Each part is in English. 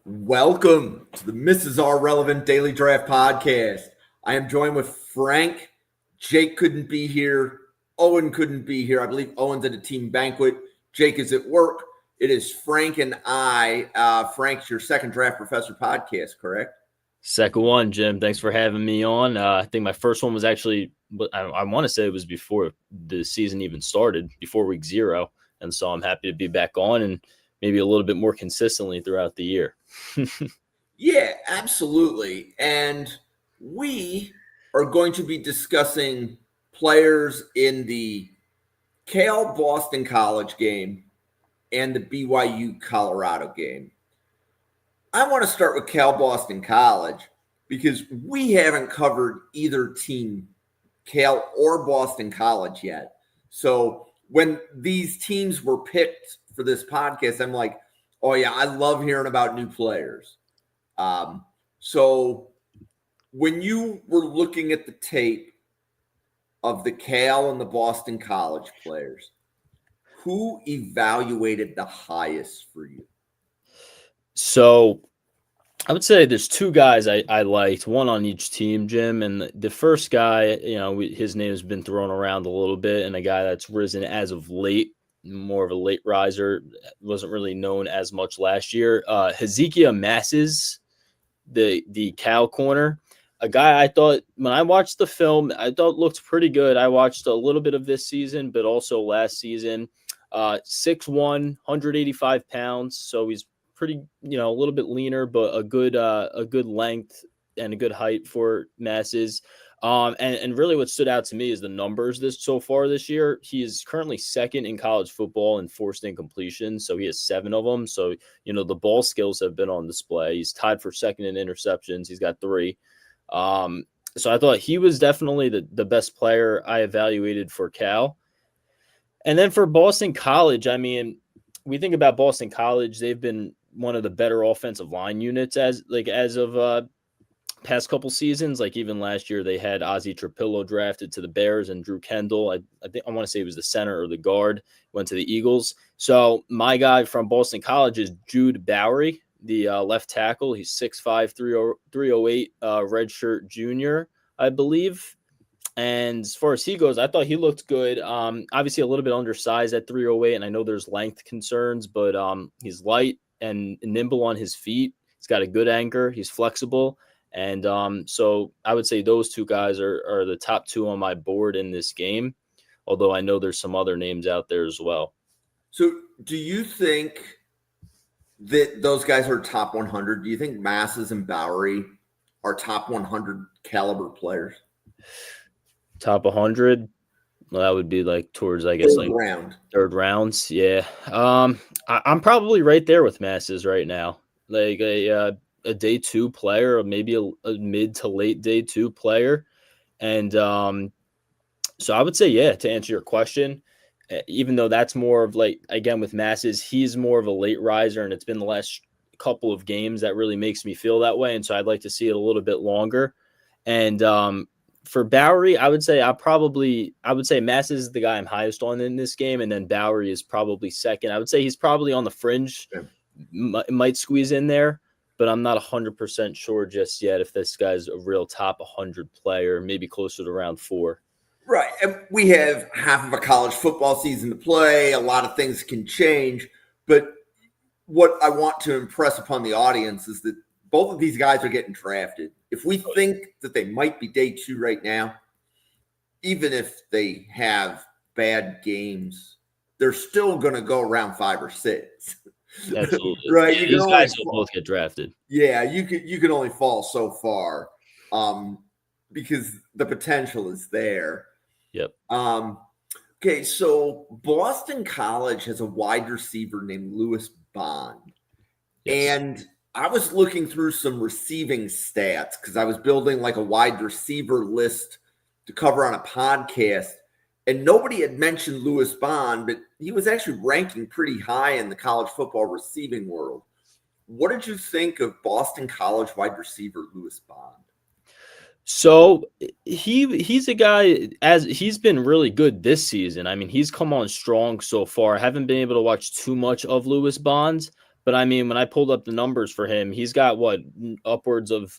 Welcome to the Mrs. R Relevant Daily Draft Podcast. I am joined with Frank. Jake couldn't be here. Owen couldn't be here. I believe Owen's at a team banquet. Jake is at work. It is Frank and I. Frank's your second Draft Professor podcast, correct? Second one, Jim. Thanks for having me on. I think my first one was actually, I want to say it was before the season even started, before week 0. And so I'm happy to be back on and maybe a little bit more consistently throughout the year. Yeah, absolutely. And we are going to be discussing players in the Cal Boston College game and the BYU-Colorado game. I want to start with Cal Boston College because we haven't covered either team, Cal or Boston College, yet. So when these teams were picked for this podcast, I'm like, oh yeah, I love hearing about new players. So when you were looking at the tape of the Cal and the Boston College players, who evaluated the highest for you? So I would say there's two guys I liked, one on each team, Jim. And the first guy, his name has been thrown around a little bit, and a guy that's risen as of late, more of a late riser, wasn't really known as much last year. Hezekiah Masses, the Cal corner, a guy I thought when I watched the film, I thought looked pretty good. I watched a little bit of this season, but also last season. 6'1", 185 pounds. So he's pretty, a little bit leaner, but a good length and a good height for Masses. And really what stood out to me is the numbers so far this year. He is currently second in college football in forced incompletions. So he has 7 of them. So, the ball skills have been on display. He's tied for second in interceptions. He's got 3. So I thought he was definitely the best player I evaluated for Cal. And then for Boston College, I mean, we think about Boston College, they've been one of the better offensive line units as of past couple seasons. Like even last year, they had Ozzie Trapillo drafted to the Bears and Drew Kendall. I want to say he was the center or the guard, went to the Eagles. So my guy from Boston College is Jude Bowery, the left tackle. He's 6'5", 308, redshirt junior, I believe. And as far as he goes, I thought he looked good. Obviously a little bit undersized at 308, and I know there's length concerns, but he's light and nimble on his feet. He's got a good anchor. He's flexible. And so I would say those two guys are the top 2 on my board in this game, although I know there's some other names out there as well. So do you think that those guys are top 100? Do you think Masses and Bowery are top 100 caliber players? Top 100? Well, that would be like towards, I guess, third rounds. Yeah. I'm probably right there with Masses right now. Like a day 2 player, or maybe a mid to late day 2 player. And so I would say, yeah, to answer your question, even though that's more of like, again, with Masses, he's more of a late riser, and it's been the last couple of games that really makes me feel that way. And so I'd like to see it a little bit longer. And for Bowery, I would say Masses is the guy I'm highest on in this game, and then Bowery is probably second. I would say he's probably on the fringe, might squeeze in there, but I'm not 100% sure just yet if this guy's a real top 100 player, maybe closer to round 4. Right. And we have half of a college football season to play. A lot of things can change. But what I want to impress upon the audience is that both of these guys are getting drafted. If we think that they might be day 2 right now, even if they have bad games, they're still going to go around 5 or 6. Absolutely. Right. Yeah, these guys will both get drafted. Yeah, you can only fall so far because the potential is there. Yep. Okay, so Boston College has a wide receiver named Lewis Bond. Yes. And I was looking through some receiving stats because I was building like a wide receiver list to cover on a podcast. And nobody had mentioned Lewis Bond, but he was actually ranking pretty high in the college football receiving world. What did you think of Boston College wide receiver Lewis Bond? So he's a guy, as he's been really good this season. I mean, he's come on strong so far. I haven't been able to watch too much of Lewis Bond, But I mean, when I pulled up the numbers for him, he's got upwards of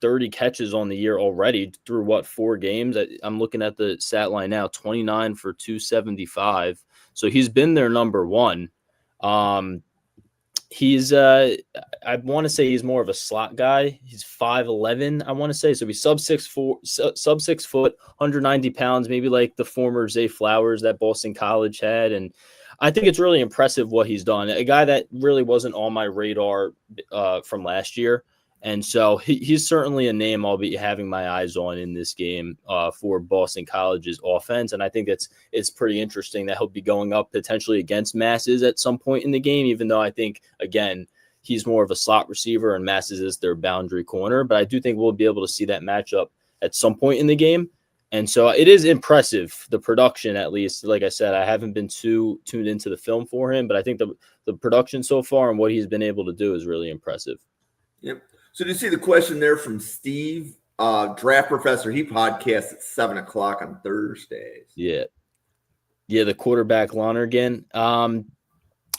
30 catches on the year already through 4 games. I'm looking at the stat line now, 29 for 275. So he's been their number one. He's I want to say he's more of a slot guy. He's 5'11", I want to say. So he's sub 6 foot, 190 pounds, maybe like the former Zay Flowers that Boston College had. And I think it's really impressive what he's done. A guy that really wasn't on my radar from last year. And so he's certainly a name I'll be having my eyes on in this game for Boston College's offense. And I think it's pretty interesting that he'll be going up potentially against Masses at some point in the game, even though I think, again, he's more of a slot receiver and Masses is their boundary corner. But I do think we'll be able to see that matchup at some point in the game. And so it is impressive, the production, at least. Like I said, I haven't been too tuned into the film for him, but I think the production so far and what he's been able to do is really impressive. Yep. So do you see the question there from Steve, Draft Professor? He podcasts at 7:00 on Thursdays. Yeah, the quarterback Lonergan. Another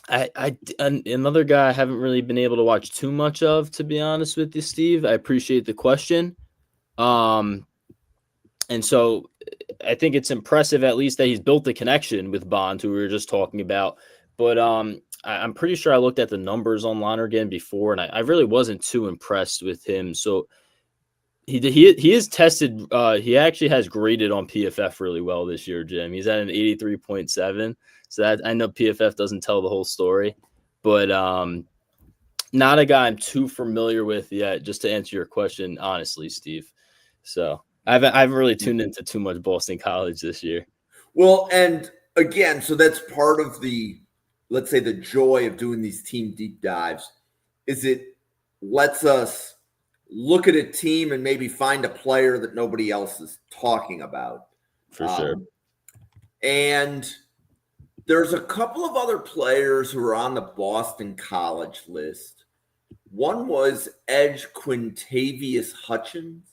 guy I haven't really been able to watch too much of, to be honest with you, Steve. I appreciate the question. And so I think it's impressive, at least, that he's built the connection with Bond, who we were just talking about. But I'm pretty sure I looked at the numbers on Lonergan before, and I really wasn't too impressed with him. So he is tested. He actually has graded on PFF really well this year, Jim. He's at an 83.7. So that, I know PFF doesn't tell the whole story, but not a guy I'm too familiar with yet, just to answer your question, honestly, Steve. So I haven't really tuned into too much Boston College this year. Well, and again, so that's part of the, let's say, the joy of doing these team deep dives, is it lets us look at a team and maybe find a player that nobody else is talking about. For sure. And there's a couple of other players who are on the Boston College list. One was edge Quintavious Hutchins.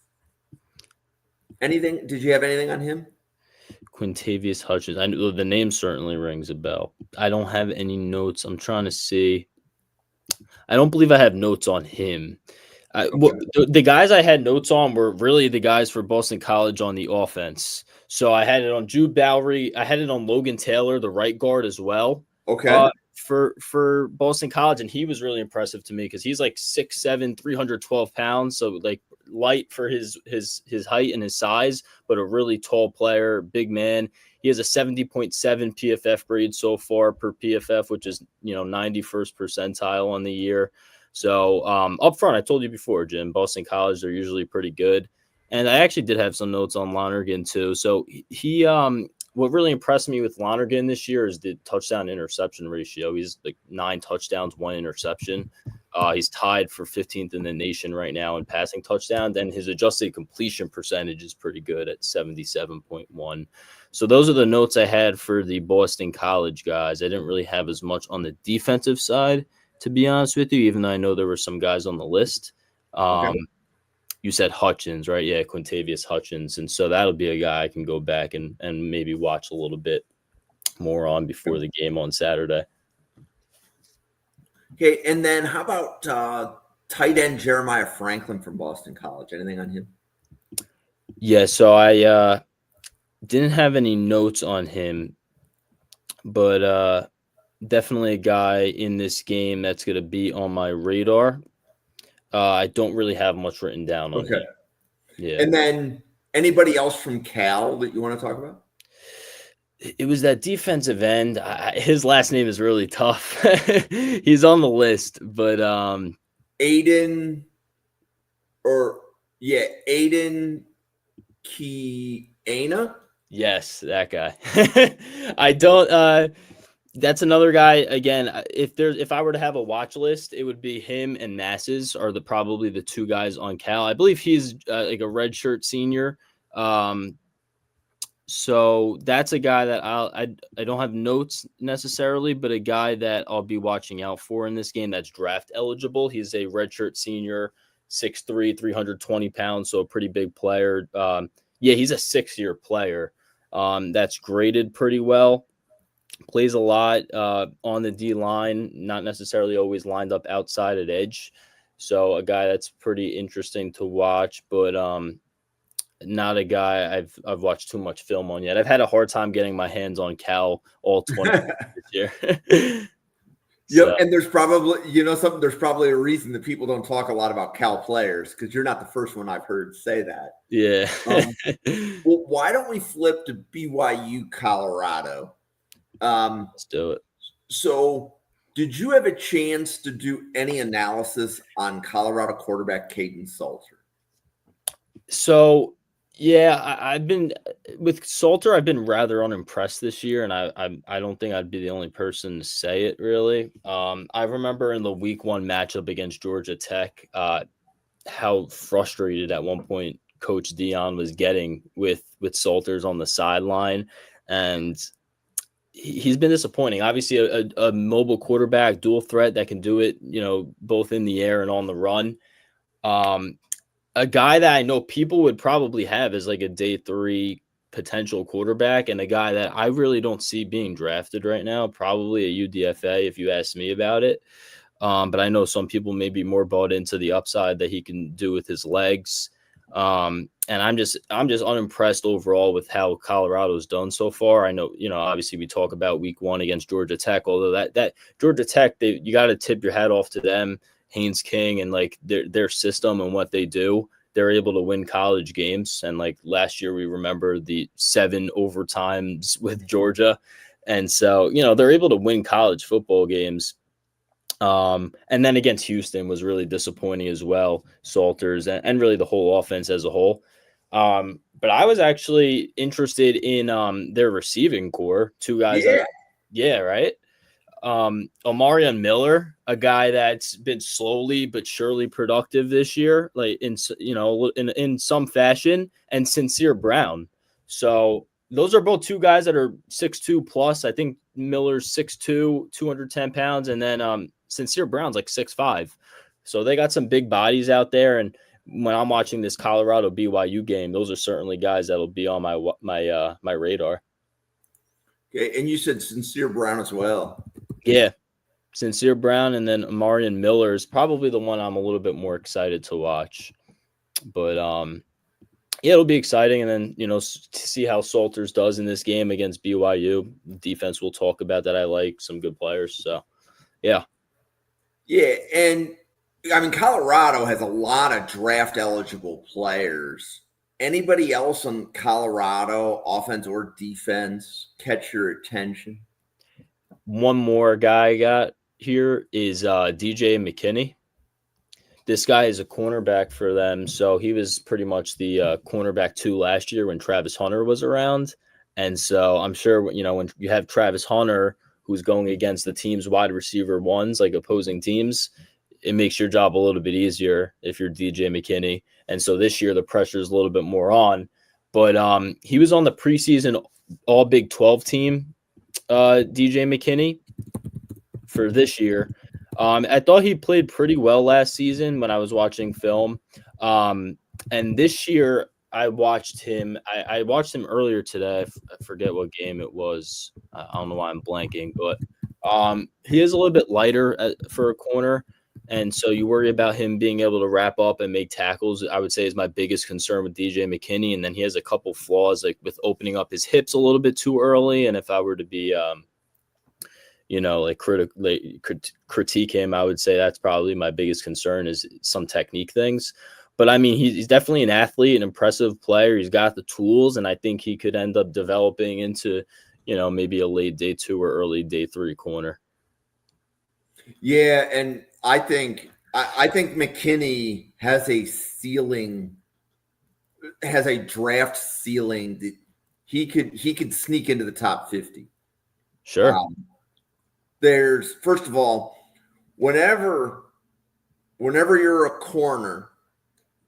Anything? Did you have anything on him? Quintavious Hutchins. I know the name certainly rings a bell. I don't have any notes. I'm trying to see. I don't believe I have notes on him. The guys I had notes on were really the guys for Boston College on the offense. So I had it on Jude Bowery. I had it on Logan Taylor, the right guard, as well. Okay. For Boston College, and he was really impressive to me because he's like 6'7", 312 pounds. So like light for his height and his size, but a really tall player, big man. He has a 70.7 PFF grade so far per PFF, which is 91st percentile on the year. So up front, I told you before, Jim, Boston College, they're usually pretty good. And I actually did have some notes on Lonergan too. So he what really impressed me with Lonergan this year is the touchdown interception ratio. He's like 9 touchdowns, 1 interception. He's tied for 15th in the nation right now in passing touchdowns, and his adjusted completion percentage is pretty good at 77.1. So those are the notes I had for the Boston College guys. I didn't really have as much on the defensive side, to be honest with you, even though I know there were some guys on the list. Okay. You said Hutchins, right? Yeah, Quintavious Hutchins. And so that'll be a guy I can go back and maybe watch a little bit more on before the game on Saturday. Okay, and then how about tight end Jeremiah Franklin from Boston College? Anything on him? Yeah, so I didn't have any notes on him, but definitely a guy in this game that's going to be on my radar. I don't really have much written down on him. Yeah. And then anybody else from Cal that you want to talk about? It was that defensive end. His last name is really tough. He's on the list, but Aiden Kiana? Yes, that guy. I don't that's another guy. Again, if I were to have a watch list, it would be him and Masses are probably the 2 guys on Cal. I believe he's like a redshirt senior. So that's a guy that I don't have notes necessarily, but a guy that I'll be watching out for in this game that's draft eligible. He's a redshirt senior, 6'3", 320 pounds, so a pretty big player. He's a 6-year player that's graded pretty well. Plays a lot on the D line, not necessarily always lined up outside at edge. So a guy that's pretty interesting to watch, but not a guy I've watched too much film on yet. I've had a hard time getting my hands on Cal all 20 this year. Yep, So and there's probably something. There's probably a reason that people don't talk a lot about Cal players because you're not the first one I've heard say that. yeah. Well, why don't we flip to BYU Colorado? Let's do it. So, did you have a chance to do any analysis on Colorado quarterback Caden Salter? So yeah, I've been with Salter. I've been rather unimpressed this year, and I don't think I'd be the only person to say it. Really, I remember in the Week 1 matchup against Georgia Tech, how frustrated at one point Coach Dion was getting with Salters on the sideline, and he's been disappointing. Obviously, a mobile quarterback, dual threat that can do it, both in the air and on the run. Um, a guy that I know people would probably have as like a day 3 potential quarterback, and a guy that I really don't see being drafted right now, probably a UDFA if you ask me about it. But I know some people may be more bought into the upside that he can do with his legs. And I'm just unimpressed overall with how Colorado's done so far. I know, obviously we talk about Week 1 against Georgia Tech, although that Georgia Tech, you got to tip your hat off to them, Haynes King, and like their system and what they do. They're able to win college games. And like last year, we remember the 7 overtimes with Georgia. And so, they're able to win college football games. And then against Houston was really disappointing as well, Salters and really the whole offense as a whole. But I was actually interested in their receiving core, 2 guys Yeah, yeah, right. Omarion Miller, a guy that's been slowly but surely productive this year, like in some fashion, and Sincere Brown. So those are both 2 guys that are 6'2" plus. I think Miller's 6'2", 210 pounds, and then Sincere Brown's like 6'5". So they got some big bodies out there. And when I'm watching this Colorado BYU game, those are certainly guys that'll be on my radar. okay, and you said Sincere Brown as well. Yeah, Sincere Brown, and then Omarion Miller is probably the one I'm a little bit more excited to watch. But yeah, it'll be exciting, and then to see how Salters does in this game against BYU. Defense we'll talk about that I like, some good players. So yeah. Yeah, and I mean Colorado has a lot of draft eligible players. Anybody else on Colorado, offense or defense, catch your attention? One more guy I got here is DJ McKinney. This guy is a cornerback for them. So he was pretty much the cornerback 2 last year when Travis Hunter was around. And so I'm sure, when you have Travis Hunter, who's going against the team's wide receiver 1s, like opposing teams, it makes your job a little bit easier if you're DJ McKinney. And so this year the pressure is a little bit more on. But he was on the preseason All Big 12 team, DJ McKinney, for this year. I thought he played pretty well last season when I was watching film. And this year I watched him. I watched him earlier today. I forget what game it was. I don't know why I'm blanking, but he is a little bit lighter for a corner. And so you worry about him being able to wrap up and make tackles, I would say, is my biggest concern with DJ McKinney. And then he has a couple flaws, like with opening up his hips a little bit too early. And if I were to be critique him, I would say that's probably my biggest concern, is some technique things. But I mean, he's definitely an athlete, an impressive player. He's got the tools, and I think he could end up developing into, maybe a late day 2 or early day 3 corner. Yeah, and I think McKinney has a ceiling, has a draft ceiling that he could sneak into the top 50. Sure. There's, first of all, whenever you're a corner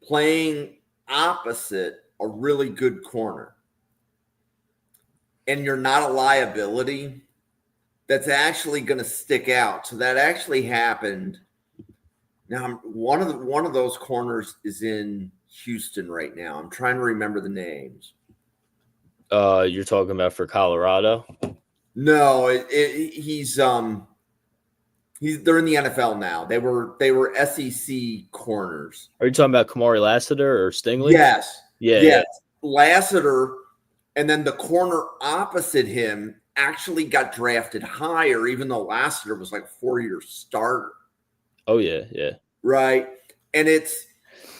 playing opposite a really good corner and you're not a liability, that's actually going to stick out. So that actually happened. Now, one of those corners is in Houston right now. I'm trying to remember the names. You're talking about for Colorado? No, they're in the NFL now. They were SEC corners. Are you talking about Kamari Lassiter or Stingley? Yes, Yeah, yeah. yes. Lassiter, and then the corner opposite him actually got drafted higher, even though Lassiter was like a 4-year starter. Oh yeah, yeah. Right. And if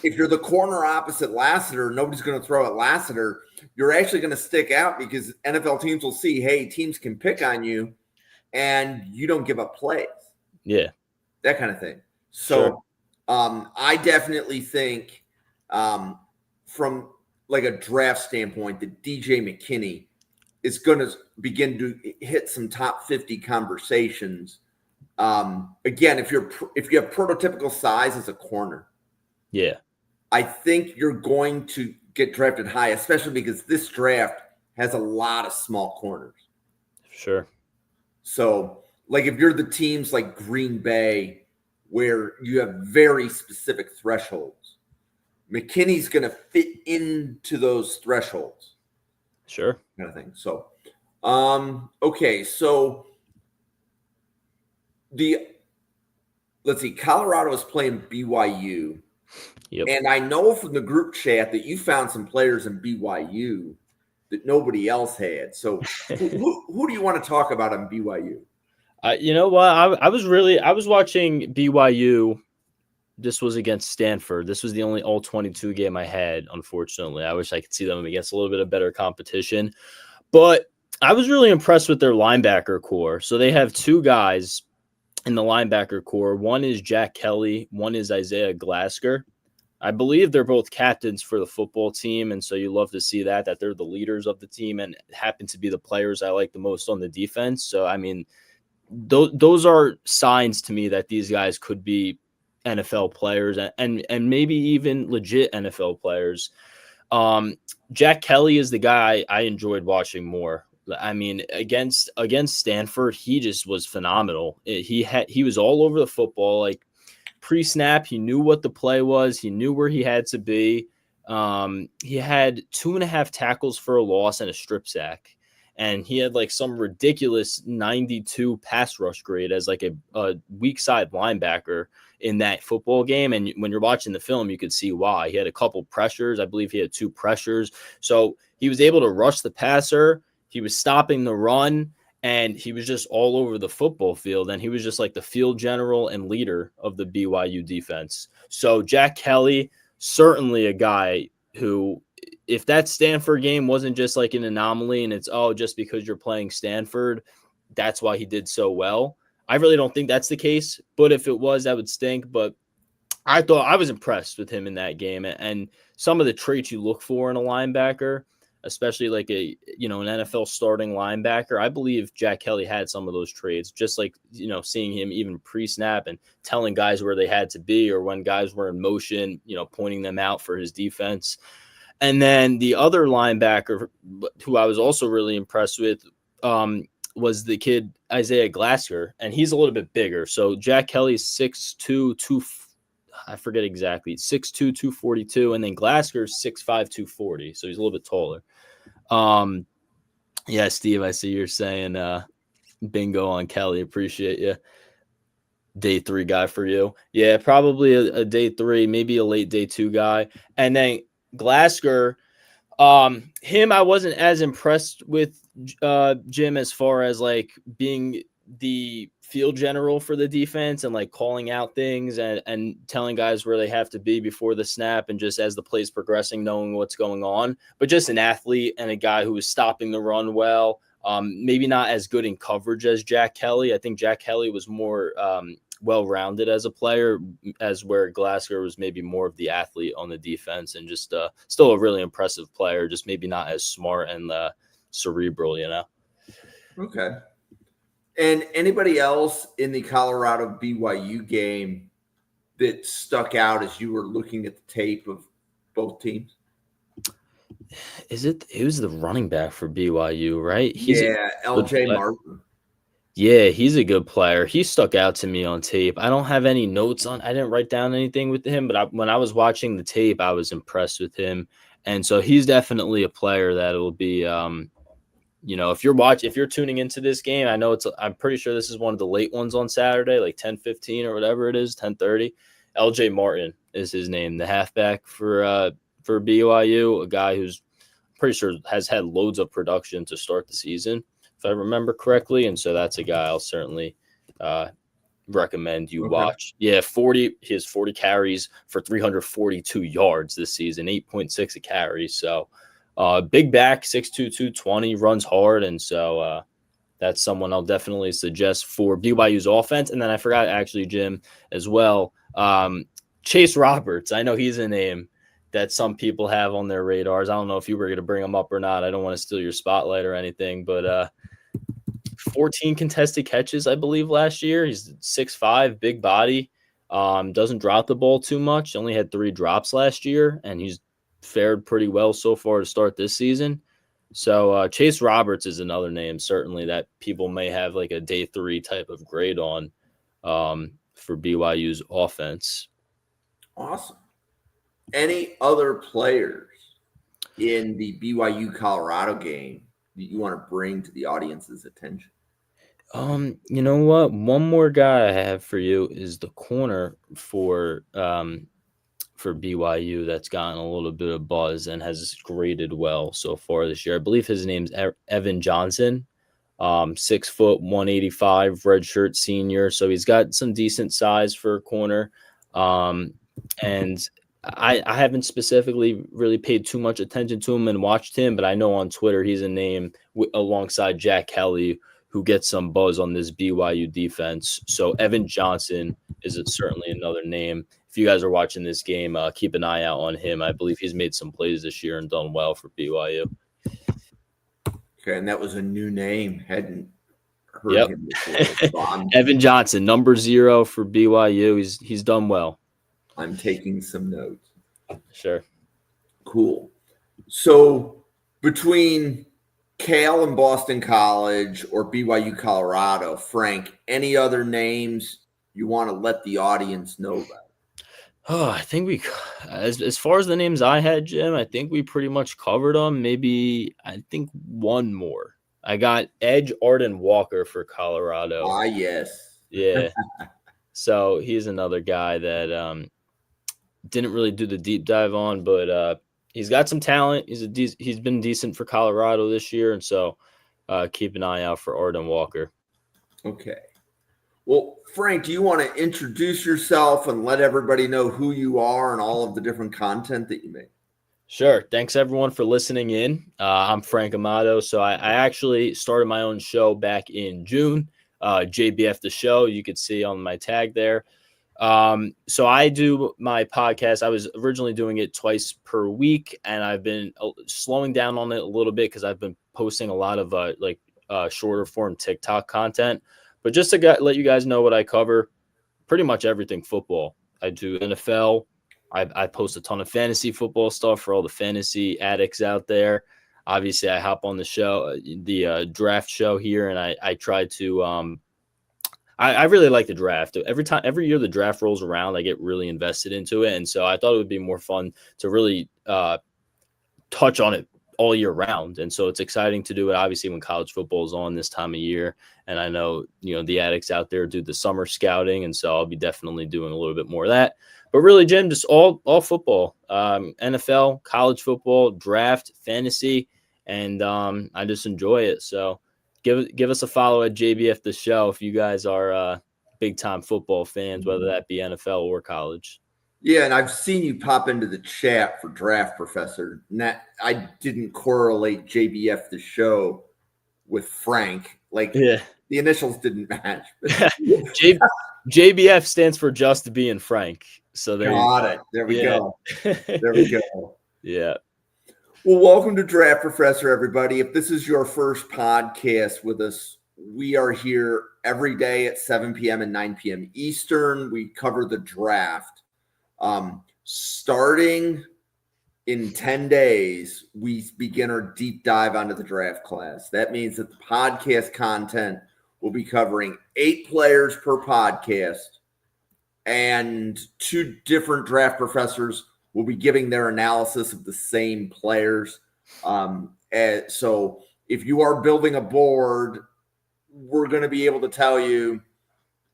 you're the corner opposite Lassiter, nobody's going to throw at Lassiter. You're actually going to stick out because NFL teams will see, hey, teams can pick on you and you don't give up plays. Yeah. That kind of thing. Sure. So I definitely think from like a draft standpoint that DJ McKinney is going to begin to hit some top 50 conversations. Again, if you have prototypical size as a corner, Yeah. I think you're going to get drafted high, especially because this draft has a lot of small corners. Sure. So, like if you're the teams like Green Bay, where you have very specific thresholds, McKinney's going to fit into those thresholds. Sure. Kind of thing. So, okay. So let's see, Colorado is playing BYU. Yep. And I know from the group chat that you found some players in BYU that nobody else had. So who do you want to talk about on BYU? You know what? I was watching BYU. This was against Stanford. This was the only all-22 game I had, unfortunately. I wish I could see them against a little bit of better competition. But I was really impressed with their linebacker core. So they have two guys in the linebacker core. One is Jack Kelly. One is Isaiah Glasker. I believe they're both captains for the football team, and so you love to see that they're the leaders of the team and happen to be the players I like the most on the defense. So, I mean, those are signs to me that these guys could be NFL players and maybe even legit NFL players. Jack Kelly is the guy I enjoyed watching more. I mean, against Stanford, he just was phenomenal. He was all over the football. Like pre-snap, he knew what the play was. He knew where he had to be. He had 2.5 tackles for a loss and a strip sack. And he had like some ridiculous 92 pass rush grade as like a weak side linebacker in that football game. And when you're watching the film, you could see why. He had a couple pressures. I believe he had 2 pressures. So he was able to rush the passer. He was stopping the run. And he was just all over the football field. And he was just like the field general and leader of the BYU defense. So Jack Kelly, certainly a guy who, if that Stanford game wasn't just like an anomaly and it's, just because you're playing Stanford, that's why he did so well. I really don't think that's the case. But if it was, that would stink. But I thought I was impressed with him in that game. And some of the traits you look for in a linebacker, especially like an NFL starting linebacker. I believe Jack Kelly had some of those traits, just like, seeing him even pre-snap and telling guys where they had to be or when guys were in motion, pointing them out for his defense. And then the other linebacker who I was also really impressed with was the kid Isaiah Glasker, and he's a little bit bigger. So Jack Kelly's 6'2", I forget exactly, 6'2", 242, and then Glasker's 6'5", 240. So he's a little bit taller. Yeah, Steve, I see you're saying bingo on Kelly. Appreciate you. Day 3 guy for you. Yeah, probably a day 3, maybe a late day 2 guy. And then Glasker, him, I wasn't as impressed with Jim as far as like being the field general for the defense and like calling out things and telling guys where they have to be before the snap and just as the play's progressing, knowing what's going on. But just an athlete and a guy who was stopping the run well. Maybe not as good in coverage as Jack Kelly. I think Jack Kelly was more well-rounded as a player, as where Glasker was maybe more of the athlete on the defense and just still a really impressive player, just maybe not as smart and cerebral, Okay. And anybody else in the Colorado BYU game that stuck out as you were looking at the tape of both teams? It was the running back for BYU, right? LJ Martin. Yeah, he's a good player. He stuck out to me on tape. I don't have any notes I didn't write down anything with him, but when I was watching the tape, I was impressed with him. And so he's definitely a player that will be if you're tuning into this game, I'm pretty sure this is one of the late ones on Saturday, like 10:15 or whatever it is, 10:30. LJ Martin is his name, the halfback for BYU, a guy who's pretty sure has had loads of production to start the season, if I remember correctly. And so that's a guy I'll certainly recommend you watch. Yeah, he has 40 carries for 342 yards this season, 8.6 a carry. So big back, 6'2", 220, runs hard. And so that's someone I'll definitely suggest for BYU's offense. And then I forgot actually, Jim, as well. Chase Roberts. I know he's a name that some people have on their radars. I don't know if you were going to bring him up or not. I don't want to steal your spotlight or anything, but 14 contested catches, I believe, last year. He's 6'5", big body, doesn't drop the ball too much. Only had 3 drops last year, and he's fared pretty well so far to start this season. So Chase Roberts is another name, certainly, that people may have like a day 3 type of grade on for BYU's offense. Awesome. Any other players in the BYU-Colorado game that you want to bring to the audience's attention? You know what? One more guy I have for you is the corner for BYU that's gotten a little bit of buzz and has graded well so far this year. I believe his name's Evan Johnson. 6 foot, 185, redshirt senior. So he's got some decent size for a corner. And I haven't specifically really paid too much attention to him and watched him, but I know on Twitter he's a name alongside Jack Kelly who gets some buzz on this BYU defense. So Evan Johnson is certainly another name. If you guys are watching this game, keep an eye out on him. I believe he's made some plays this year and done well for BYU. Okay, and that was a new name. Hadn't heard him before. So Evan Johnson, number 0 for BYU. He's done well. I'm taking some notes. Sure. Cool. So between Cal and Boston College or BYU-Colorado, Frank, any other names you want to let the audience know about? Oh, I think as far as the names I had, Jim, I think we pretty much covered them. Maybe I think one more. I got Edge Arden Walker for Colorado. Ah, yes. Yeah. So he's another guy that didn't really do the deep dive on, but he's got some talent. He's been decent for Colorado this year, and so keep an eye out for Arden Walker. Okay. Well, Frank, do you want to introduce yourself and let everybody know who you are and all of the different content that you make? Sure. Thanks, everyone, for listening in. I'm Frank Amato. So I actually started my own show back in June, JBF The Show. You could see on my tag there. So I do my podcast. I was originally doing it twice per week, and I've been slowing down on it a little bit because I've been posting a lot of shorter form TikTok content. But just to let you guys know what I cover, pretty much everything football. I do NFL. I post a ton of fantasy football stuff for all the fantasy addicts out there. Obviously, I hop on the show, the draft show here, and I try to I really like the draft. Every year the draft rolls around, I get really invested into it. And so I thought it would be more fun to really touch on it all year round. And so it's exciting to do it, obviously, when college football is on this time of year. And I know, the addicts out there do the summer scouting. And so I'll be definitely doing a little bit more of that. But really, Jim, just all football, NFL, college football, draft, fantasy. And I just enjoy it. So give us a follow at JBF The Show if you guys are big time football fans, whether that be NFL or college. Yeah, and I've seen you pop into the chat for Draft Professor. I didn't correlate JBF The Show with Frank. The initials didn't match. JBF stands for Just Being Frank. So there Got it. There we go. There we go. Yeah. Well, welcome to Draft Professor, everybody. If this is your first podcast with us, we are here every day at 7 p.m. and 9 p.m. Eastern. We cover the draft. Starting in 10 days, we begin our deep dive onto the draft class. That means that the podcast content will be covering 8 players per podcast, and 2 different draft professors will be giving their analysis of the same players. So if you are building a board, we're going to be able to tell you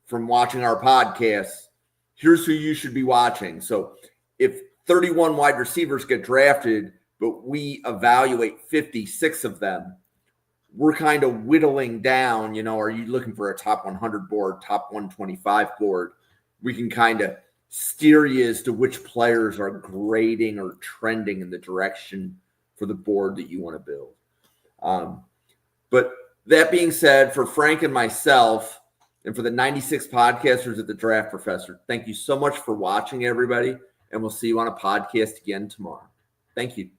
from watching our podcast, here's who you should be watching. So if 31 wide receivers get drafted, but we evaluate 56 of them, we're kind of whittling down, are you looking for a top 100 board, top 125 board? We can kind of steer you as to which players are grading or trending in the direction for the board that you want to build. But that being said, for Frank and myself, and for the 96 podcasters at the Draft Professor, thank you so much for watching, everybody. And we'll see you on a podcast again tomorrow. Thank you.